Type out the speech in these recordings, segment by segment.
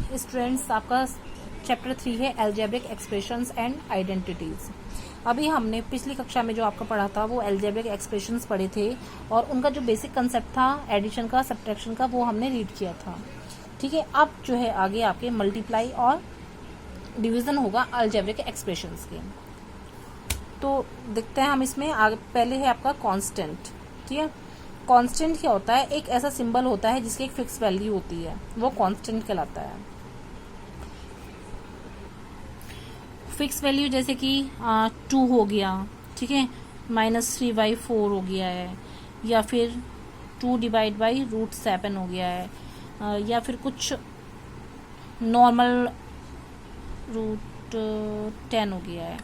Students, आपका chapter 3 है algebraic expressions and identities. अभी हमने पिछली कक्षा में जो आपका पढ़ा था वो अलजेब्रिक एक्सप्रेशंस पढ़े थे और उनका जो बेसिक कंसेप्ट था एडिशन का, सब्ट्रैक्शन का, वो हमने रीड किया था। ठीक है, अब जो है आगे आपके मल्टीप्लाई और डिवीजन होगा अलजेब्रिक एक्सप्रेशंस के। तो देखते हैं हम इसमें आगे। पहले है आपका कांस्टेंट। ठीक है, कांस्टेंट क्या होता है? एक ऐसा सिंबल होता है जिसकी एक फिक्स वैल्यू होती है, वो कांस्टेंट कहलाता है। फिक्स वैल्यू जैसे कि 2 हो गया, ठीक है, -3/4 हो गया है, या फिर 2/√7 हो गया है, या फिर कुछ नॉर्मल √10 हो गया है।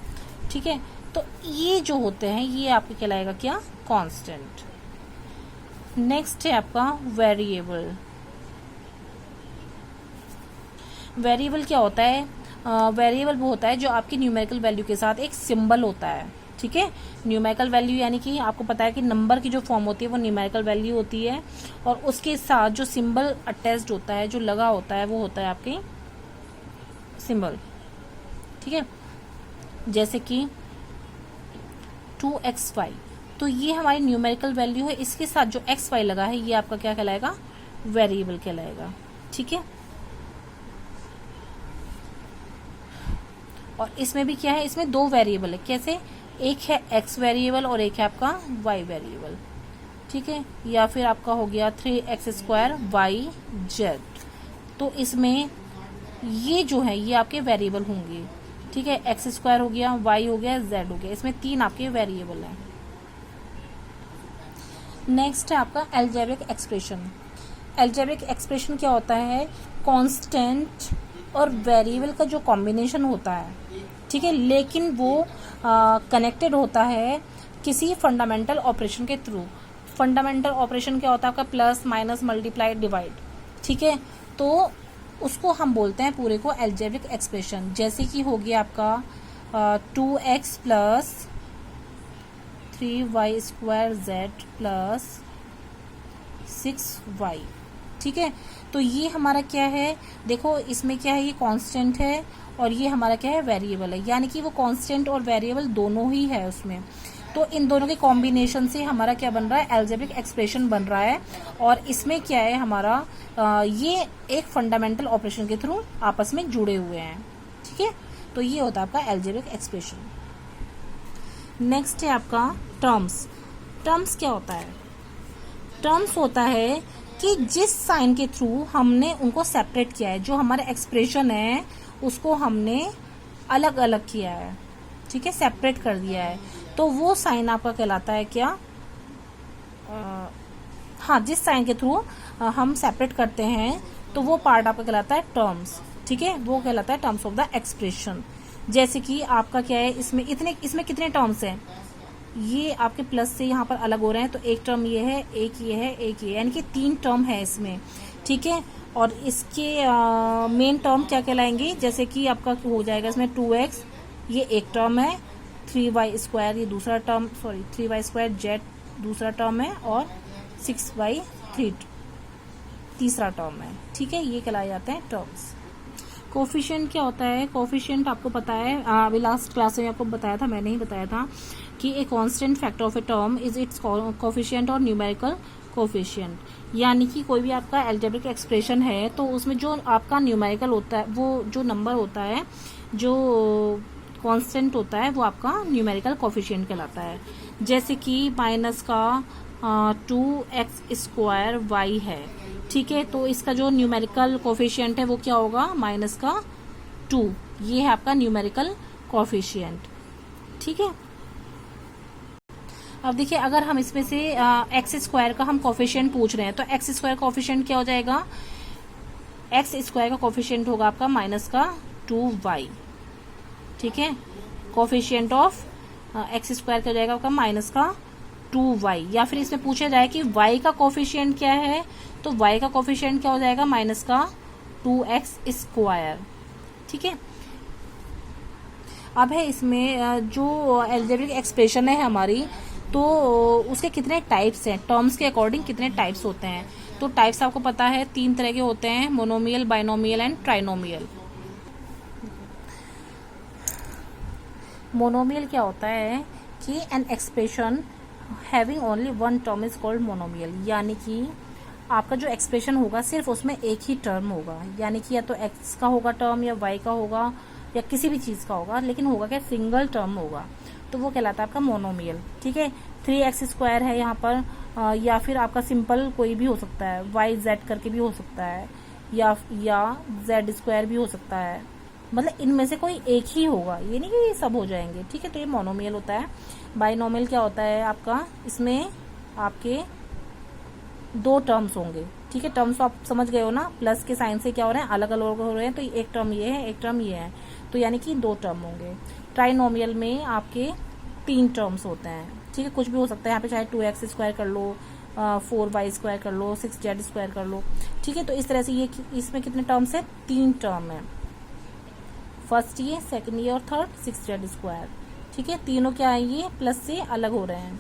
ठीक है, तो ये जो होते हैं ये आपके कहलाएगा क्या? कांस्टेंट। नेक्स्ट है आपका वेरिएबल। वेरिएबल क्या होता है? वेरिएबल वो होता है जो आपकी न्यूमेरिकल वैल्यू के साथ एक सिंबल होता है। ठीक है, न्यूमेरिकल वैल्यू यानी कि आपको पता है कि नंबर की जो फॉर्म होती है वो न्यूमेरिकल वैल्यू होती है, और उसके साथ जो सिंबल अटैच्ड होता है, जो लगा होता है, वो होता है आपकी सिंबल। ठीक है, जैसे कि 2xy, तो ये हमारी न्यूमेरिकल वैल्यू है, इसके साथ जो xy लगा है ये आपका क्या कहलाएगा? वेरिएबल कहलाएगा। ठीक है, और इसमें भी क्या है? इसमें 2 वेरिएबल है। कैसे? एक है x वेरिएबल और एक है आपका y वेरिएबल। ठीक है, या फिर आपका हो गया 3x² y z। तो इसमें ये जो है ये आपके वेरिएबल होंगे। ठीक है, x² हो गया, y हो गया, z हो गया, इसमें 3 आपके वेरिएबल हैं। नेक्स्ट है आपका अलजेब्रिक एक्सप्रेशन। अलजेब्रिक एक्सप्रेशन क्या होता है? कांस्टेंट और वेरिएबल का जो कॉम्बिनेशन होता है, ठीक है, लेकिन वो कनेक्टेड होता है किसी फंडामेंटल ऑपरेशन के थ्रू। फंडामेंटल ऑपरेशन क्या होता है? आपका प्लस, माइनस, मल्टीप्लाई, डिवाइड। ठीक है, तो उसको हम बोलते हैं पूरे को अलजेब्रिक एक्सप्रेशन। जैसे कि हो गया आपका 2x plus 3y² z plus 6y। ठीक है, तो ये हमारा क्या है? देखो इसमें क्या है, ये कांस्टेंट है और ये हमारा क्या है? वेरिएबल है, यानी कि वो कांस्टेंट और वेरिएबल दोनों ही है उसमें। तो इन दोनों के कॉम्बिनेशन से हमारा क्या बन रहा है? अलजेब्रिक एक्सप्रेशन बन रहा है। और इसमें क्या है हमारा? ये एक फंडामेंटल ऑपरेशन के थ्रू आपस में जुड़े हुए हैं। ठीक है, तो ये होता है आपका अलजेब्रिक एक्सप्रेशन। नेक्स्ट है आपका टर्म्स। टर्म्स क्या होता है? टर्म्स होता है कि जिस साइन के थ्रू हमने उनको सेपरेट किया है, जो हमारा एक्सप्रेशन है उसको हमने अलग अलग किया है, ठीक है, सेपरेट कर दिया है, तो वो साइन आपका कहलाता है क्या? हाँ, जिस साइन के थ्रू हम सेपरेट करते हैं तो वो पार्ट आपका कहलाता है टर्म्स। ठीक है, वो कहलाता है टर्म्स ऑफ द एक्सप्रेशन। जैसे कि आपका क्या है, इसमें कितने टर्म्स हैं? ये आपके प्लस से यहाँ पर अलग हो रहे हैं, तो एक टर्म ये है, एक ये है, एक ये, यानी कि 3 टर्म है इसमें। ठीक है, और इसके मेन टर्म क्या कहलाएंगे? जैसे कि आपका हो जाएगा इसमें 2x, ये एक टर्म है, 3y² ये दूसरा टर्म, 3y² z दूसरा टर्म है, और 6y3 तीसरा टर्म है। ठीक है, ये कहलाए जाते हैं टर्म्स। कोफिशिएंट क्या होता है? कोफिशिएंट आपको पता है, अभी लास्ट क्लास में आपको बताया था, मैंने ही बताया था कि a constant factor of a term is it's coefficient और न्यूमेरिकल कोफिशिएंट। यानी कि कोई भी आपका अलजेब्रिक एक्सप्रेशन है तो उसमें जो आपका न्यूमेरिकल होता है, वो जो नंबर होता है, जो कांस्टेंट होता है, वो आपका न्यूमेरिकल कोफिशिएंट कहलाता है। जैसे कि माइनस का 2x² y है। ठीक है, तो इसका जो न्यूमेरिकल कोफिशिएंट है वो क्या होगा? माइनस का 2। ये है आपका न्यूमेरिकल कोफिशिएंट। ठीक है, अब देखिए अगर हम इसमें से x² का हम कोफिशिएंट पूछ रहे हैं तो x² कोफिशिएंट क्या हो जाएगा? x² का कोफिशिएंट होगा आपका माइनस का 2y। ठीक है, कोफिशिएंट ऑफ x² क्या हो जाएगा आपका? माइनस का 2y। या फिर इसमें पूछा जाए कि y का कोफिशिएंट क्या है, तो y का कोफिशिएंट क्या हो जाएगा? माइनस का 2x²। ठीक है, अब है इसमें जो अलजेब्रिक एक्सप्रेशन है हमारी, तो उसके कितने टाइप्स हैं? टर्म्स के अकॉर्डिंग कितने टाइप्स होते हैं? तो टाइप्स आपको पता है 3 तरह के होते हैं, monomial, binomial and trinomial. Monomial क्या होता है कि an expression having only one term is called monomial, यानी कि आपका जो एक्सप्रेशन होगा सिर्फ उसमें एक ही टर्म होगा, यानी कि या तो एक्स का होगा टर्म या वाई का होगा या किसी भी चीज का होगा, लेकिन होगा क्या, सिंगल टर्म होगा, तो वो कहलाता है आपका मोनोमियल। ठीक है, 3x² है यहाँ पर, या फिर आपका सिंपल कोई भी हो सकता है, YZ करके भी हो सकता है, या Z² भी हो सकता है, मतलब इनमें से कोई एक ही होगा, ये नहीं कि ये सब हो जाएंगे। ठीक है, तो ये मोनोमियल होता है। बाइनोमियल क्या होता है आपका, इसमें आपके 2 टर्म्स होंगे। ठीक है, टर्म्स आप समझ गए हो ना, प्लस के साइन से क्या हो रहे हैं, अलग अलग हो रहे हैं, तो एक टर्म ये है, एक टर्म ये है, तो यानी कि 2 टर्म होंगे। ट्राइनोमियल में आपके 3 टर्म्स होते हैं। ठीक है, कुछ भी हो सकता है यहाँ पे, चाहे 2x² कर लो, 4y² कर लो, 6z² कर लो। ठीक है, तो इस तरह से ये इसमें कितने टर्म्स है, 3 टर्म है, फर्स्ट ये, सेकंड ये और थर्ड 6z²। ठीक है, तीनों क्या है, ये प्लस से अलग हो रहे हैं,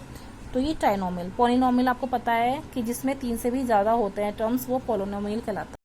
तो ये ट्राइनोमियल। पॉलिनोमियल आपको पता है कि जिसमें 3 से भी ज्यादा होते हैं टर्म्स, वो पॉलिनोमियल कहलाता है।